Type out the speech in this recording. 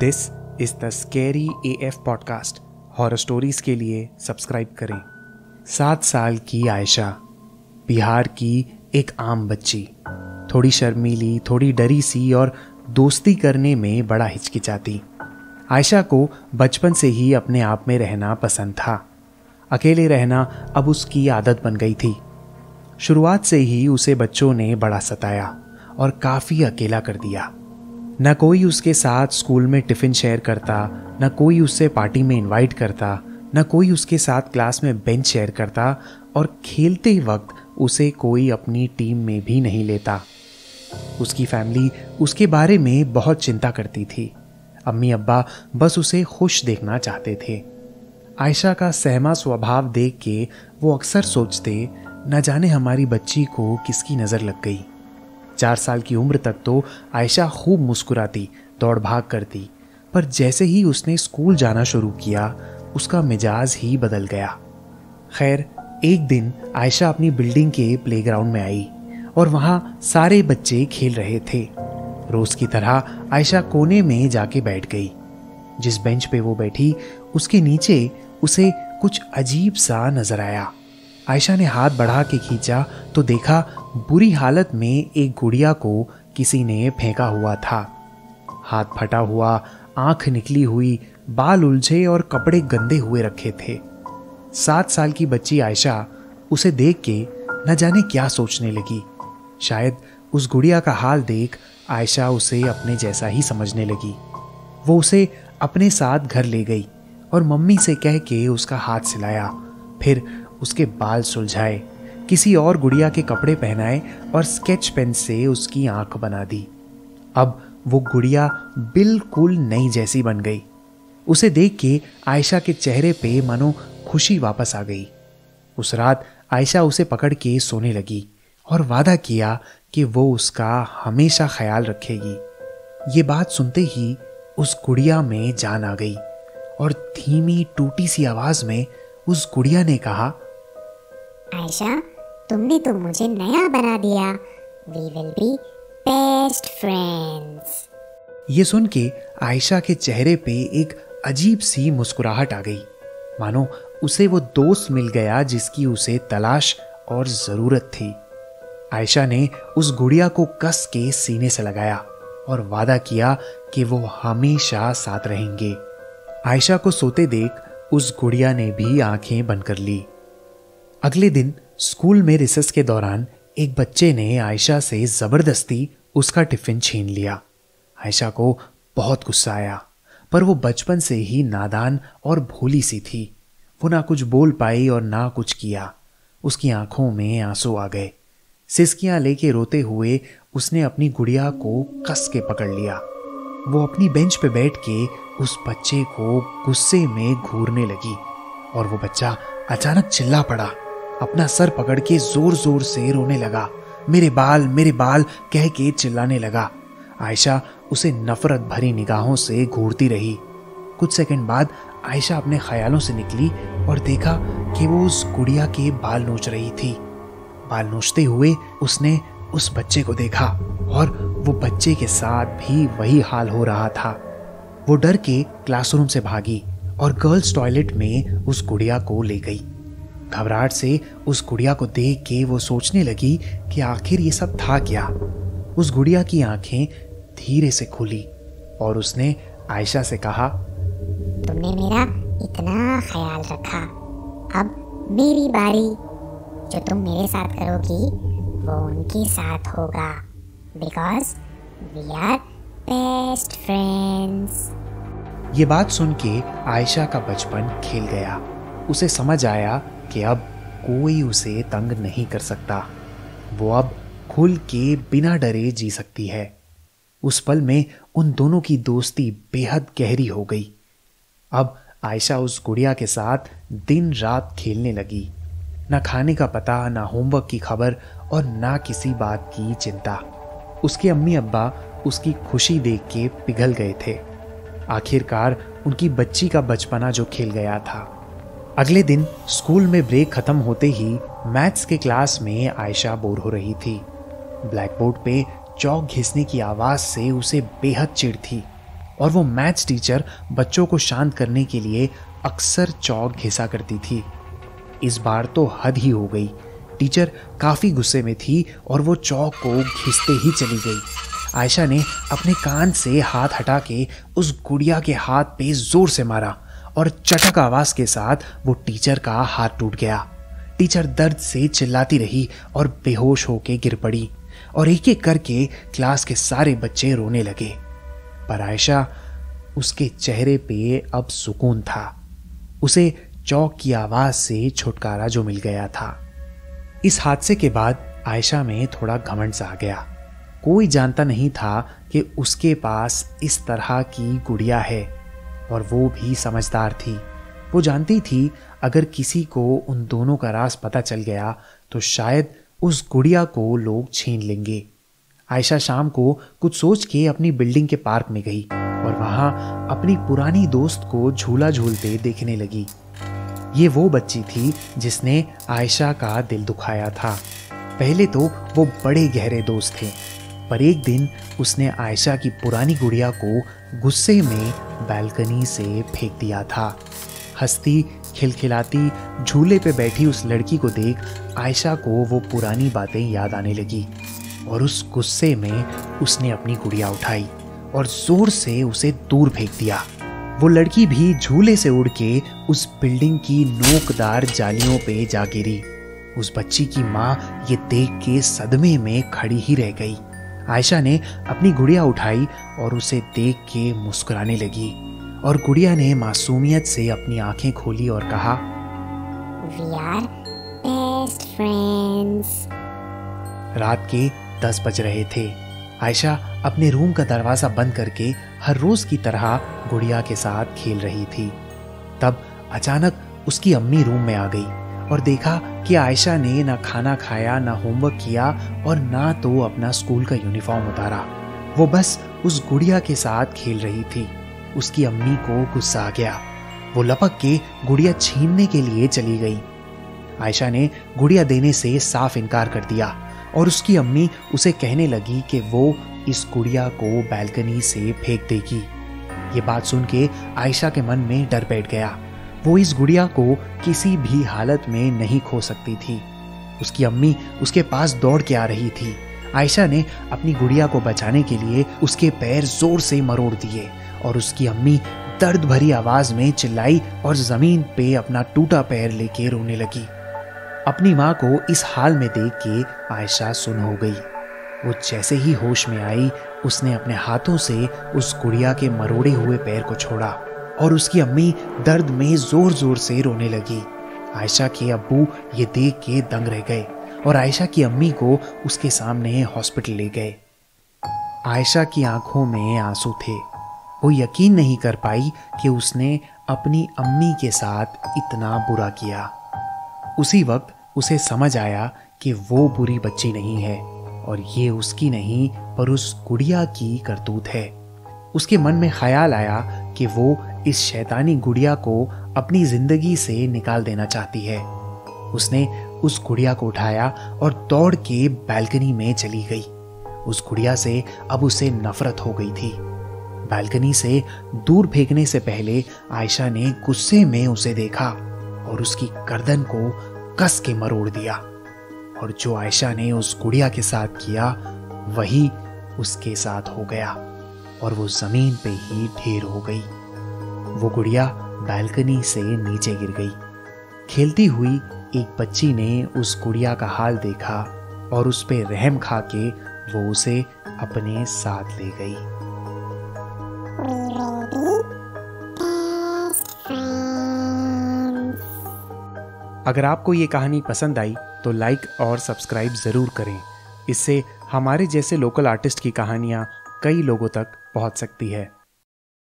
This is the scary AF podcast. Horror stories के लिए subscribe करें। 7 साल की आयशा, बिहार की एक आम बच्ची, थोड़ी शर्मीली, थोड़ी डरी सी और दोस्ती करने में बड़ा हिचकिचाती। आयशा को बचपन से ही अपने आप में रहना पसंद था। अकेले रहना अब उसकी आदत बन गई थी। शुरुआत से ही उसे बच्चों ने बड़ा सताया और काफ़ी अकेला कर दिया। न कोई उसके साथ स्कूल में टिफ़िन शेयर करता, न कोई उससे पार्टी में इनवाइट करता, न कोई उसके साथ क्लास में बेंच शेयर करता और खेलते वक्त उसे कोई अपनी टीम में भी नहीं लेता। उसकी फैमिली उसके बारे में बहुत चिंता करती थी। अम्मी अब्बा बस उसे खुश देखना चाहते थे। आयशा का सहमा स्वभाव देख के वो अक्सर सोचते, न जाने हमारी बच्ची को किसकी नज़र लग गई। 4 साल की उम्र तक तो आयशा खूब मुस्कुराती, दौड़ भाग करती, पर जैसे ही उसने स्कूल जाना शुरू किया उसका मिजाज ही बदल गया। खैर, एक दिन आयशा अपनी बिल्डिंग के प्लेग्राउंड में आई और वहाँ सारे बच्चे खेल रहे थे। रोज की तरह आयशा कोने में जाके बैठ गई। जिस बेंच पे वो बैठी उसके नीचे उसे कुछ अजीब सा नजर आया। आयशा ने हाथ बढ़ा के खींचा तो देखा बुरी हालत में एक गुड़िया को किसी ने फेंका हुआ था। हाथ फटा हुआ, आंख निकली हुई, बाल उलझे और कपड़े गंदे हुए रखे थे। 7 साल की बच्ची आयशा उसे देख के न जाने क्या सोचने लगी। शायद उस गुड़िया का हाल देख आयशा उसे अपने जैसा ही समझने लगी। वो उसे अपने साथ घर ले गई और मम्मी से कह के उसका हाथ सिलाया, फिर उसके बाल सुलझाए, किसी और गुड़िया के कपड़े पहनाए और स्केच पेन से उसकी आंख बना दी। अब वो गुड़िया बिल्कुल नई जैसी बन गई। उसे देख के आयशा के चेहरे पे मानो खुशी वापस आ गई। उस रात आयशा उसे पकड़ के सोने लगी और वादा किया कि वो उसका हमेशा ख्याल रखेगी। ये बात सुनते ही उस गुड़िया में जान आ गई और धीमी टूटी सी आवाज में उस गुड़िया ने कहा, आयशा, तुमने तो मुझे नया बना दिया। We will be best friends। ये सुन के आयशा के चेहरे पे एक अजीब सी मुस्कुराहट आ गई, मानो उसे वो दोस्त मिल गया जिसकी उसे तलाश और जरूरत थी। आयशा ने उस गुड़िया को कस के सीने से लगाया और वादा किया कि वो हमेशा साथ रहेंगे। आयशा को सोते देख उस गुड़िया ने भी आंखें बंद कर ली। अगले दिन स्कूल में रिसेस के दौरान एक बच्चे ने आयशा से जबरदस्ती उसका टिफिन छीन लिया। आयशा को बहुत गुस्सा आया, पर वो बचपन से ही नादान और भोली सी थी। वो ना कुछ बोल पाई और ना कुछ किया। उसकी आंखों में आंसू आ गए। सिसकियां लेके रोते हुए उसने अपनी गुड़िया को कस के पकड़ लिया। वो अपनी बेंच पे बैठ के उस बच्चे को गुस्से में घूरने लगी और वो बच्चा अचानक चिल्ला पड़ा। अपना सर पकड़ के जोर जोर से रोने लगा। मेरे बाल कह के चिल्लाने लगा। आयशा उसे नफरत भरी निगाहों से घूरती रही। कुछ सेकंड बाद आयशा अपने ख्यालों से निकली और देखा कि वो उस गुड़िया के बाल नोच रही थी। बाल नोचते हुए उसने उस बच्चे को देखा और वो बच्चे के साथ भी वही हाल हो रहा था। वो डर के क्लासरूम से भागी और गर्ल्स टॉयलेट में उस गुड़िया को ले गई। घबराहट से उस गुड़िया को देख के वो सोचने लगी कि आखिर ये सब था क्या। उस गुड़िया की आंखें धीरे से खुली और उसने आयशा से कहा, तुमने मेरा इतना ख्याल रखा, अब मेरी बारी। जो तुम मेरे साथ करोगी वो उनके साथ होगा, because we are best friends. ये बात सुन के आयशा का बचपन खेल गया। उसे समझ आया कि अब कोई उसे तंग नहीं कर सकता। वो अब खुल के बिना डरे जी सकती है। उस पल में उन दोनों की दोस्ती बेहद गहरी हो गई। अब आयशा उस गुड़िया के साथ दिन रात खेलने लगी। ना खाने का पता, ना होमवर्क की खबर और ना किसी बात की चिंता। उसके अम्मी अब्बा उसकी खुशी देख के पिघल गए थे। आखिरकार उनकी बच्ची का बचपना जो खेल गया था। अगले दिन स्कूल में ब्रेक खत्म होते ही मैथ्स के क्लास में आयशा बोर हो रही थी। ब्लैक बोर्ड पे चौक घिसने की आवाज से उसे बेहद चिढ़ थी और वो मैथ्स टीचर बच्चों को शांत करने के लिए अक्सर चौक घिसा करती थी। इस बार तो हद ही हो गई। टीचर काफी गुस्से में थी और वो चौक को घिसते ही चली गई। आयशा ने अपने कान से हाथ हटा के उस गुड़िया के हाथ पे जोर से मारा और चटक आवाज के साथ वो टीचर का हाथ टूट गया। टीचर दर्द से चिल्लाती रही और बेहोश होके गिर पड़ी और एक एक करके क्लास के सारे बच्चे रोने लगे। पर आयशा, उसके चेहरे पे अब सुकून था। उसे चौक की आवाज से छुटकारा जो मिल गया था। इस हादसे के बाद आयशा में थोड़ा घमंड सा आ गया। कोई जानता नहीं था कि उसके पास इस तरह की गुड़िया है और वो भी समझदार थी। वो जानती थी अगर किसी को उन दोनों का राज पता चल गया तो शायद उस गुड़िया को लोग छीन लेंगे। आयशा शाम को कुछ सोच के अपनी बिल्डिंग के पार्क में गई और वहां अपनी पुरानी दोस्त को झूला झूलते देखने लगी। ये वो बच्ची थी जिसने आयशा का दिल दुखाया था। पहले तो वो बड़े गहरे दोस्त थे, पर एक दिन उसने आयशा की पुरानी गुड़िया को गुस्से में बालकनी से फेंक दिया था। हंसती खिलखिलाती झूले पे बैठी उस लड़की को देख आयशा को वो पुरानी बातें याद आने लगी और उस गुस्से में उसने अपनी गुड़िया उठाई और जोर से उसे दूर फेंक दिया। वो लड़की भी झूले से उड़ के उस बिल्डिंग की नोकदार जालियों पे जा गिरी। उस बच्ची की माँ ये देख के सदमे में खड़ी ही रह गई। आयशा ने अपनी गुड़िया उठाई और उसे देख के मुस्कुराने लगी और गुड़िया ने मासूमियत से अपनी आंखें खोली और कहा, We are best friends. रात के 10 बज रहे थे। आयशा अपने रूम का दरवाजा बंद करके हर रोज की तरह गुड़िया के साथ खेल रही थी। तब अचानक उसकी अम्मी रूम में आ गई और देखा कि आयशा ने ना खाना खाया, ना होमवर्क किया और ना तो अपना स्कूल का यूनिफॉर्म उतारा। वो बस उस गुड़िया के साथ खेल रही थी। उसकी अम्मी को गुस्सा आ गया। वो लपक के गुड़िया छीनने के लिए चली गई। आयशा ने गुड़िया देने से साफ इनकार कर दिया और उसकी अम्मी उसे कहने लगी कि वो इस गुड़िया को बालकनी से फेंक देगी। ये बात सुन के आयशा के मन में डर बैठ गया। वो इस गुड़िया को किसी भी हालत में नहीं खो सकती थी। उसकी अम्मी उसके पास दौड़ के आ रही थी। आयशा ने अपनी गुड़िया को बचाने के लिए उसके पैर जोर से मरोड़ दिए और उसकी अम्मी दर्द भरी आवाज में चिल्लाई और जमीन पे अपना टूटा पैर लेके रोने लगी। अपनी माँ को इस हाल में देख के आयशा सुन हो गई। वो जैसे ही होश में आई, उसने अपने हाथों से उस गुड़िया के मरोड़े हुए पैर को छोड़ा और उसकी अम्मी दर्द में जोर जोर से रोने लगी। आयशा के अब्बू ये देख के दंग रह गए और आयशा की अम्मी को उसके सामने हॉस्पिटल ले गए। आयशा की आंखों में आंसू थे। वो यकीन नहीं कर पाई कि उसने अपनी अम्मी के साथ इतना बुरा किया। उसी वक्त उसे समझ आया कि वो बुरी बच्ची नहीं है और ये उसकी नहीं पर उस गुड़िया की करतूत है। उसके मन में ख्याल आया कि वो इस शैतानी गुड़िया को अपनी जिंदगी से निकाल देना चाहती है। उसने उस गुड़िया को उठाया और दौड़ के बालकनी में चली गई। उस गुड़िया से अब उसे नफरत हो गई थी। बालकनी से दूर फेंकने से पहले आयशा ने गुस्से में उसे देखा और उसकी गर्दन को कस के मरोड़ दिया और जो आयशा ने उस गुड़िया के साथ किया वही उसके साथ हो गया और वो जमीन पे ही ढेर हो गई। वो गुड़िया बालकनी से नीचे गिर गई। खेलती हुई एक बच्ची ने उस गुड़िया का हाल देखा और उस पे रहम खा के वो उसे अपने साथ ले गई। अगर आपको ये कहानी पसंद आई तो लाइक और सब्सक्राइब ज़रूर करें। इससे हमारे जैसे लोकल आर्टिस्ट की कहानियाँ कई लोगों तक पहुँच सकती है।